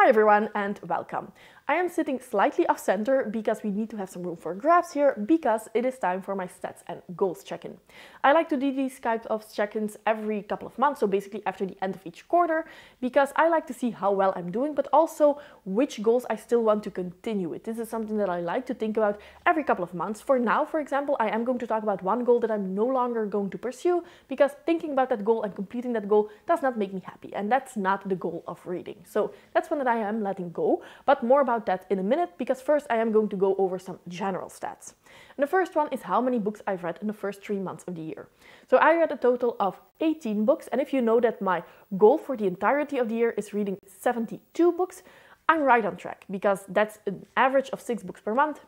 Hi everyone and welcome. I am sitting slightly off center because we need to have some room for grabs here because it is time for my stats and goals check-in. I like to do these types of check-ins every couple of months, so basically after the end of each quarter, because I like to see how well I'm doing, but also which goals I still want to continue with. This is something that I like to think about every couple of months. For now, for example, I am going to talk about one goal that I'm no longer going to pursue because thinking about that goal and completing that goal does not make me happy, and that's not the goal of reading. So that's one that I am letting go, but more about that in a minute, because first I am going to go over some general stats. And the first one is how many books I've read in the first 3 months of the year. So I read a total of 18 books, and if you know that my goal for the entirety of the year is reading 72 books, I'm right on track, because that's an average of 6 books per month,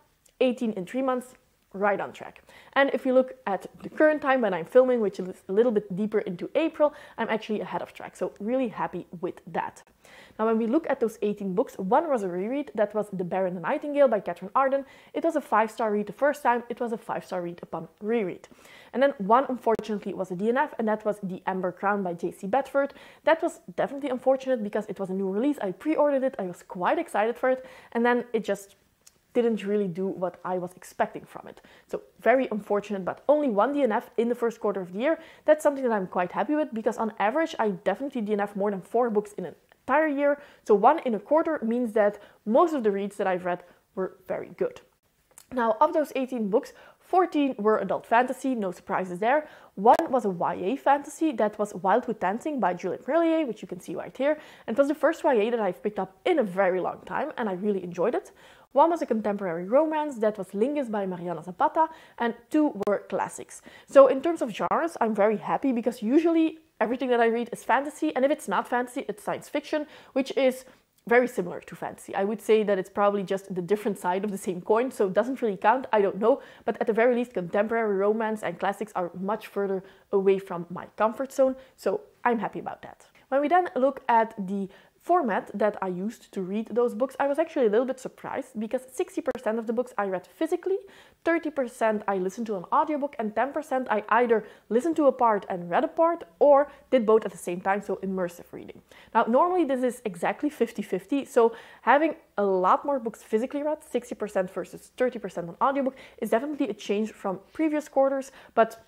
18 in 3 months, right on track. And if you look at the current time when I'm filming, which is a little bit deeper into April, I'm actually ahead of track. So really happy with that. Now, when we look at those 18 books, one was a reread. That was The Bear and the Nightingale by Catherine Arden. It was a 5-star read the first time. It was a 5-star read upon reread. And then one, unfortunately, was a DNF, and that was The Amber Crown by J.C. Bedford. That was definitely unfortunate because it was a new release. I pre-ordered it. I was quite excited for it. And then it just didn't really do what I was expecting from it. So very unfortunate, but only one DNF in the first quarter of the year. That's something that I'm quite happy with, because on average, I definitely DNF more than 4 books in an entire year. So 1 in a quarter means that most of the reads that I've read were very good. Now, of those 18 books, 14 were adult fantasy, no surprises there. 1 was a YA fantasy, that was Wildwood Dancing by Juliette Marillier, which you can see right here. And it was the first YA that I've picked up in a very long time, and I really enjoyed it. 1 was a contemporary romance, that was Lingus by Mariana Zapata, and 2 were classics. So in terms of genres, I'm very happy, because usually everything that I read is fantasy, and if it's not fantasy, it's science fiction, which is very similar to fantasy. I would say that it's probably just the different side of the same coin, so it doesn't really count, I don't know, but at the very least, contemporary romance and classics are much further away from my comfort zone, so I'm happy about that. When we then look at the format that I used to read those books, I was actually a little bit surprised, because 60% of the books I read physically, 30% I listened to an audiobook, and 10% I either listened to a part and read a part, or did both at the same time, so immersive reading. Now, normally this is exactly 50-50, so having a lot more books physically read, 60% versus 30% on audiobook, is definitely a change from previous quarters, but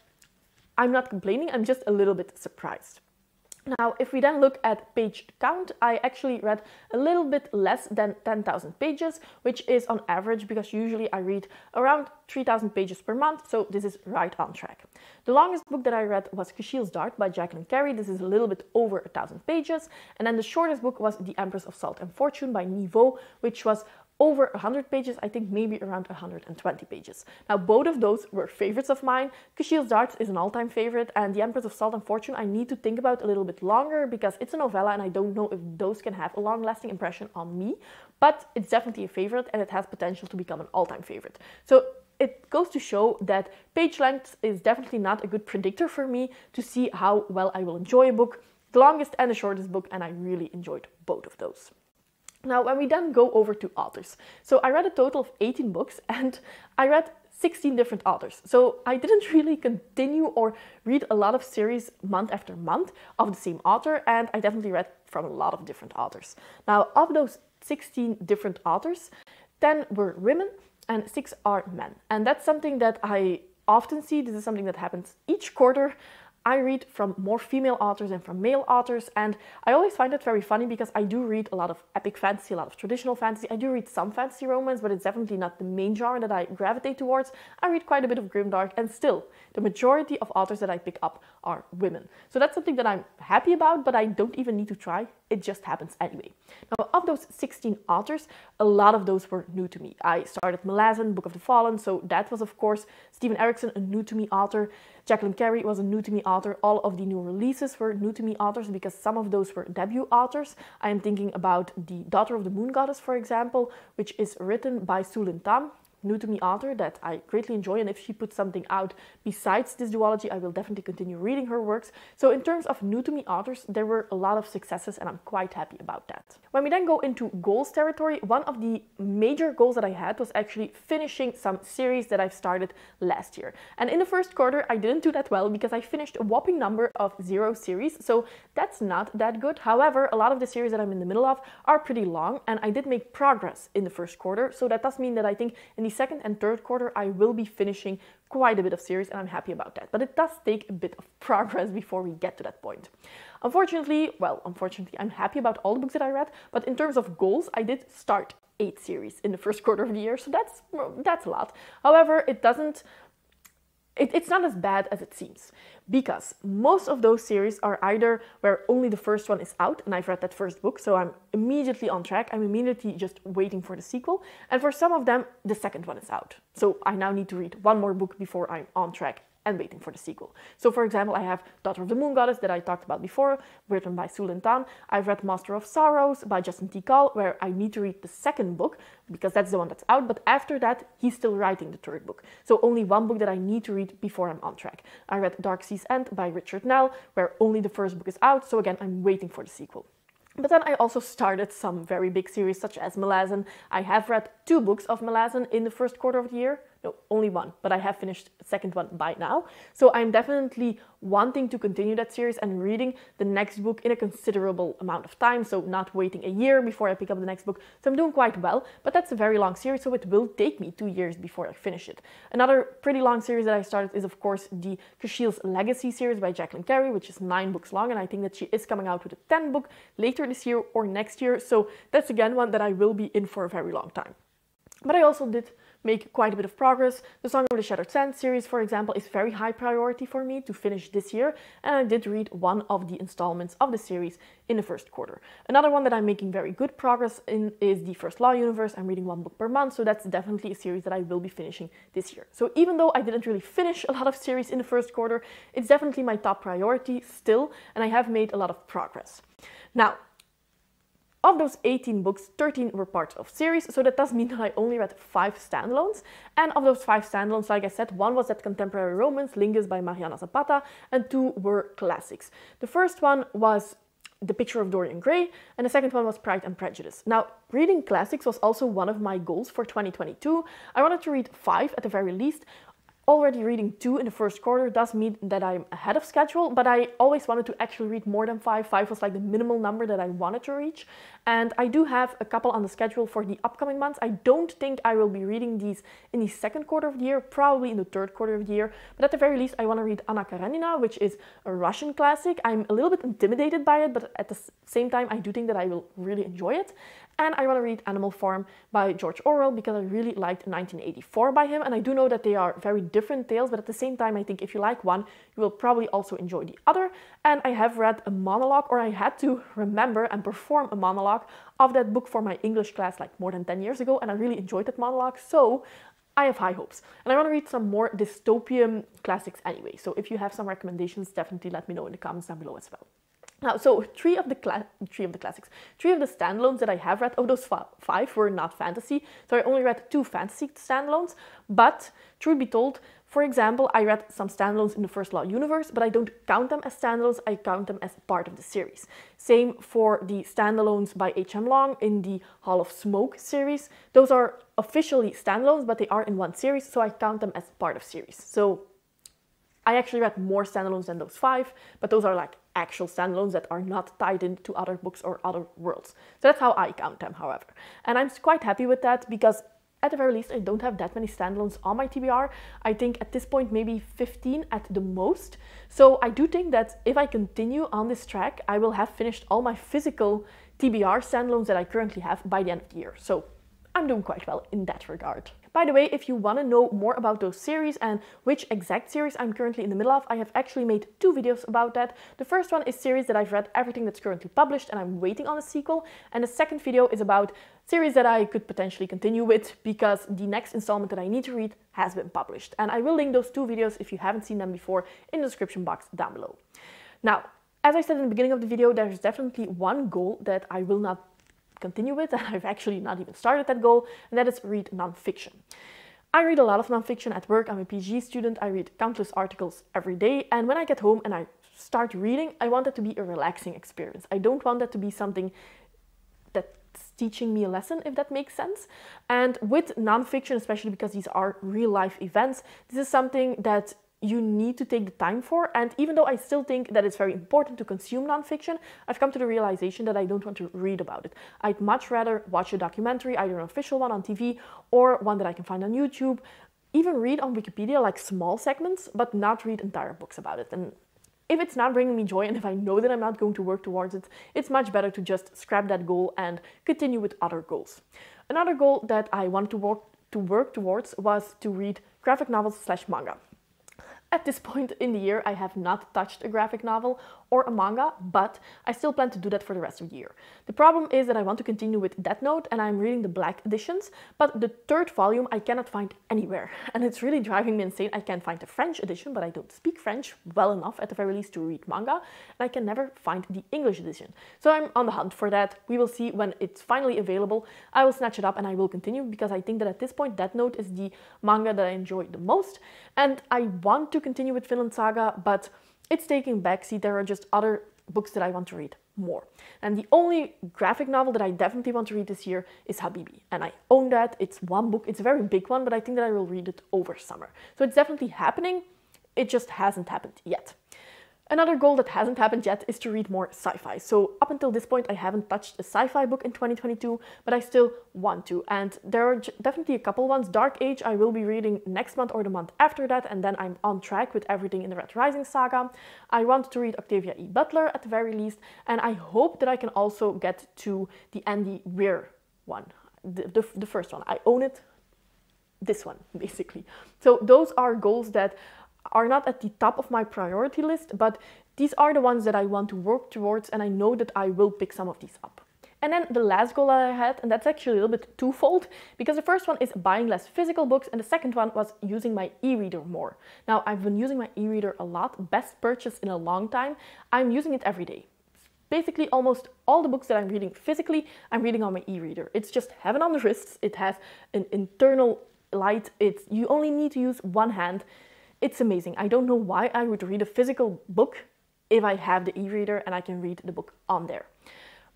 I'm not complaining, I'm just a little bit surprised. Now, if we then look at page count, I actually read a little bit less than 10,000 pages, which is on average, because usually I read around 3,000 pages per month, so this is right on track. The longest book that I read was Cashil's Dart by Jacqueline Carey. This is a little bit over 1,000 pages. And then the shortest book was The Empress of Salt and Fortune by Niveau, which was over 100 pages, I think maybe around 120 pages. Now, both of those were favorites of mine. Cashil's Dart is an all-time favorite, and The Empress of Salt and Fortune I need to think about a little bit longer, because it's a novella and I don't know if those can have a long-lasting impression on me, but it's definitely a favorite and it has potential to become an all-time favorite. So it goes to show that page length is definitely not a good predictor for me to see how well I will enjoy a book, the longest and the shortest book, and I really enjoyed both of those. Now, when we then go over to authors. So I read a total of 18 books, and I read 16 different authors. So I didn't really continue or read a lot of series month after month of the same author, and I definitely read from a lot of different authors. Now, of those 16 different authors, 10 were women and 6 are men. And that's something that I often see. This is something that happens each quarter. I read from more female authors than from male authors, and I always find it very funny, because I do read a lot of epic fantasy, a lot of traditional fantasy. I do read some fantasy romance, but it's definitely not the main genre that I gravitate towards. I read quite a bit of grimdark, and still, the majority of authors that I pick up are women. So that's something that I'm happy about, but I don't even need to try. It just happens anyway. Now, of those 16 authors, a lot of those were new to me. I started Malazan, Book of the Fallen, so that was, of course, Stephen Erickson, a new to me author. Jacqueline Carey was a new to me author. All of the new releases were new to me authors, because some of those were debut authors. I am thinking about The Daughter of the Moon Goddess, for example, which is written by Su Lin Tan. new to me author that I greatly enjoy, and if she puts something out besides this duology, I will definitely continue reading her works. So in terms of new to me authors, there were a lot of successes, and I'm quite happy about that. When we then go into goals territory, one of the major goals that I had was actually finishing some series that I've started last year. And in the first quarter, I didn't do that well because I finished a whopping number of 0 series, so that's not that good. However, a lot of the series that I'm in the middle of are pretty long, and I did make progress in the first quarter, so that does mean that I think in the second and third quarter I will be finishing quite a bit of series, and I'm happy about that. But it does take a bit of progress before we get to that point. Unfortunately, I'm happy about all the books that I read, but in terms of goals, I did start 8 series in the first quarter of the year, so that's a lot. However, it's not as bad as it seems, because most of those series are either where only the first one is out, and I've read that first book, so I'm immediately on track. I'm immediately just waiting for the sequel. And for some of them, the second one is out. So I now need to read one more book before I'm on track and waiting for the sequel. So for example, I have Daughter of the Moon Goddess that I talked about before, written by Su Lin Tan. I've read Master of Sorrows by Justin T. Call, where I need to read the second book because that's the one that's out, but after that, he's still writing the third book. So only one book that I need to read before I'm on track. I read Dark Sea's End by Richard Nell, where only the first book is out, so again, I'm waiting for the sequel. But then I also started some very big series such as Malazan. I have read 2 books of Malazan in the first quarter of the year. No, only one, but I have finished the second one by now. So I'm definitely wanting to continue that series and reading the next book in a considerable amount of time. So not waiting a year before I pick up the next book. So I'm doing quite well, but that's a very long series, so it will take me 2 years before I finish it. Another pretty long series that I started is, of course, the Kushiel's Legacy series by Jacqueline Carey, which is 9 books long, and I think that she is coming out with a 10th book later this year or next year. So that's again one that I will be in for a very long time. But I also did make quite a bit of progress. The Song of the Shattered Sand series, for example, is very high priority for me to finish this year, and I did read one of the installments of the series in the first quarter. Another one that I'm making very good progress in is the First Law universe. I'm reading 1 book per month, so that's definitely a series that I will be finishing this year. So even though I didn't really finish a lot of series in the first quarter, it's definitely my top priority still, and I have made a lot of progress. Now, of those 18 books, 13 were parts of series, so that does mean that I only read 5 standalones. And of those 5 standalones, like I said, 1 was that contemporary romance, Lingus by Mariana Zapata, and 2 were classics. The first one was The Picture of Dorian Gray, and the second one was Pride and Prejudice. Now, reading classics was also one of my goals for 2022. I wanted to read 5 at the very least. Already reading 2 in the first quarter does mean that I'm ahead of schedule, but I always wanted to actually read more than 5. 5 was like the minimal number that I wanted to reach. And I do have a couple on the schedule for the upcoming months. I don't think I will be reading these in the second quarter of the year, probably in the third quarter of the year. But at the very least, I want to read Anna Karenina, which is a Russian classic. I'm a little bit intimidated by it, but at the same time, I do think that I will really enjoy it. And I want to read Animal Farm by George Orwell because I really liked 1984 by him. And I do know that they are very different tales, but at the same time, I think if you like one, you will probably also enjoy the other. And I have read a monologue, or I had to remember and perform a monologue of that book for my English class like more than 10 years ago. And I really enjoyed that monologue. So I have high hopes. And I want to read some more dystopian classics anyway. So if you have some recommendations, definitely let me know in the comments down below as well. Now, so three of the standalones that I have read, of those 5 were not fantasy. So I only read 2 fantasy standalones. But truth be told, for example, I read some standalones in the First Law universe, but I don't count them as standalones. I count them as part of the series. Same for the standalones by H.M. Long in the Hall of Smoke series. Those are officially standalones, but they are in one series, so I count them as part of series. So I actually read more standalones than those 5, but those are like actual standalones that are not tied into other books or other worlds. So that's how I count them, however. And I'm quite happy with that because at the very least, I don't have that many standalones on my TBR. I think at this point, maybe 15 at the most. So I do think that if I continue on this track, I will have finished all my physical TBR standalones that I currently have by the end of the year. So I'm doing quite well in that regard. By the way, if you want to know more about those series and which exact series I'm currently in the middle of, I have actually made 2 videos about that. The first one is series that I've read everything that's currently published and I'm waiting on a sequel. And the second video is about series that I could potentially continue with because the next installment that I need to read has been published. And I will link those 2 videos if you haven't seen them before in the description box down below. Now, as I said in the beginning of the video, there's definitely one goal that I will not continue with, and I've actually not even started that goal, and that is read nonfiction. I read a lot of nonfiction at work. I'm a PhD student. I read countless articles every day. And when I get home and I start reading, I want it to be a relaxing experience. I don't want that to be something that's teaching me a lesson, if that makes sense. And with nonfiction, especially because these are real life events, this is something that you need to take the time for. And even though I still think that it's very important to consume nonfiction, I've come to the realization that I don't want to read about it. I'd much rather watch a documentary, either an official one on TV or one that I can find on YouTube, even read on Wikipedia like small segments, but not read entire books about it. And if it's not bringing me joy and if I know that I'm not going to work towards it, it's much better to just scrap that goal and continue with other goals. Another goal that I wanted to work towards was to read graphic novels / manga. At this point in the year, I have not touched a graphic novel or a manga, but I still plan to do that for the rest of the year. The problem is that I want to continue with Death Note and I'm reading the black editions, but the third volume I cannot find anywhere. And it's really driving me insane. I can find the French edition, but I don't speak French well enough at the very least to read manga, and I can never find the English edition. So I'm on the hunt for that. We will see when it's finally available. I will snatch it up and I will continue because I think that at this point Death Note is the manga that I enjoy the most, and I want to continue with Vinland Saga, but it's taking backseat. There are just other books that I want to read more. And the only graphic novel that I definitely want to read this year is Habibi. And I own that. It's one book. It's a very big one, but I think that I will read it over summer. So it's definitely happening. It just hasn't happened yet. Another goal that hasn't happened yet is to read more sci-fi. So up until this point, I haven't touched a sci-fi book in 2022, but I still want to. And there are definitely a couple ones. Dark Age I will be reading next month or the month after that, and then I'm on track with everything in the Red Rising saga. I want to read Octavia E. Butler at the very least, and I hope that I can also get to the Andy Weir one, the first one. I own it. This one, basically. So those are goals that are not at the top of my priority list, but these are the ones that I want to work towards, and I know that I will pick some of these up. And then the last goal that I had, and that's actually a little bit twofold, because the first one is buying less physical books, and the second one was using my e-reader more. Now, I've been using my e-reader a lot, best purchase in a long time. I'm using it every day. Basically, almost all the books that I'm reading physically, I'm reading on my e-reader. It's just heaven on the wrists. It has an internal light. You only need to use one hand. It's amazing. I don't know why I would read a physical book if I have the e-reader and I can read the book on there.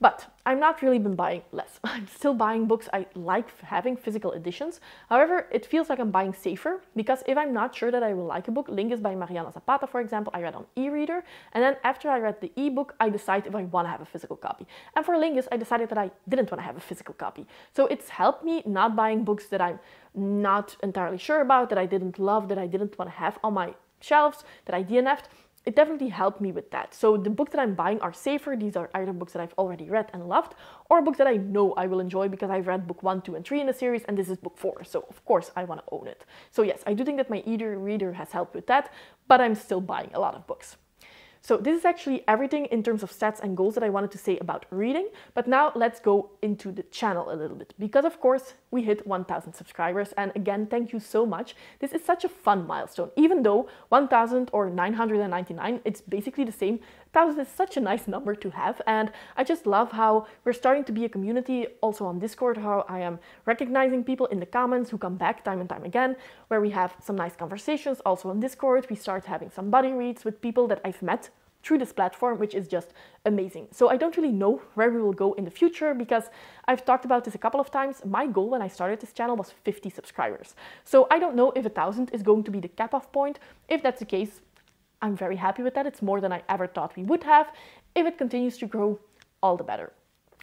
But I've not really been buying less. I'm still buying books. I like having physical editions. However, it feels like I'm buying safer, because if I'm not sure that I will like a book, Lingus by Mariana Zapata, for example, I read on e-reader, and then after I read the e-book, I decide if I want to have a physical copy. And for Lingus, I decided that I didn't want to have a physical copy. So it's helped me not buying books that I'm not entirely sure about, that I didn't love, that I didn't want to have on my shelves, that I DNF'd. It definitely helped me with that. So the books that I'm buying are safer. These are either books that I've already read and loved, or books that I know I will enjoy because I've read book 1, 2, and 3 in the series, and this is book 4. So of course I want to own it. So yes, I do think that my e-reader has helped with that, but I'm still buying a lot of books. So this is actually everything in terms of stats and goals that I wanted to say about reading. But now let's go into the channel a little bit, because of course we hit 1,000 subscribers. And again, thank you so much. This is such a fun milestone. Even though 1,000 or 999, it's basically the same. 1,000 is such a nice number to have. And I just love how we're starting to be a community also on Discord, how I am recognizing people in the comments who come back time and time again, where we have some nice conversations also on Discord. We start having some buddy reads with people that I've met through this platform, which is just amazing. So I don't really know where we will go in the future, because I've talked about this a couple of times. My goal when I started this channel was 50 subscribers. So I don't know if 1,000 is going to be the cap-off point. If that's the case, I'm very happy with that. It's more than I ever thought we would have. If it continues to grow, all the better.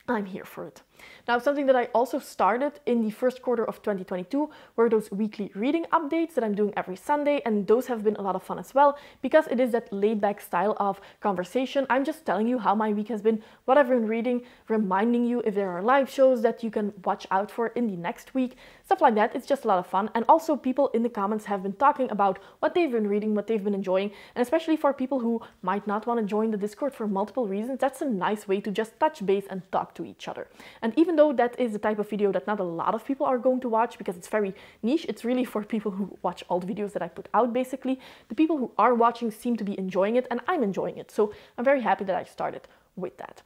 I'm here for it. Now, something that I also started in the first quarter of 2022 were those weekly reading updates that I'm doing every Sunday, and those have been a lot of fun as well, because it is that laid-back style of conversation. I'm just telling you how my week has been, what I've been reading, reminding you if there are live shows that you can watch out for in the next week, stuff like that. It's just a lot of fun. And also people in the comments have been talking about what they've been reading, what they've been enjoying, and especially for people who might not want to join the Discord for multiple reasons, that's a nice way to just touch base and talk to each other. And even though that is the type of video that not a lot of people are going to watch, because it's very niche, it's really for people who watch all the videos that I put out basically. The people who are watching seem to be enjoying it, and I'm enjoying it. So I'm very happy that I started with that.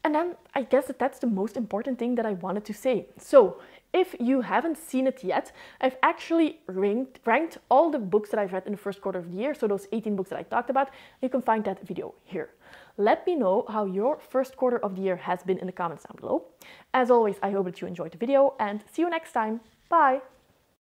And then I guess that's the most important thing that I wanted to say. So If you haven't seen it yet, I've actually ranked all the books that I've read in the first quarter of the year, so those 18 books that I talked about. You can find that video here. Let me know how your first quarter of the year has been in the comments down below. As always, I hope that you enjoyed the video and see you next time. Bye!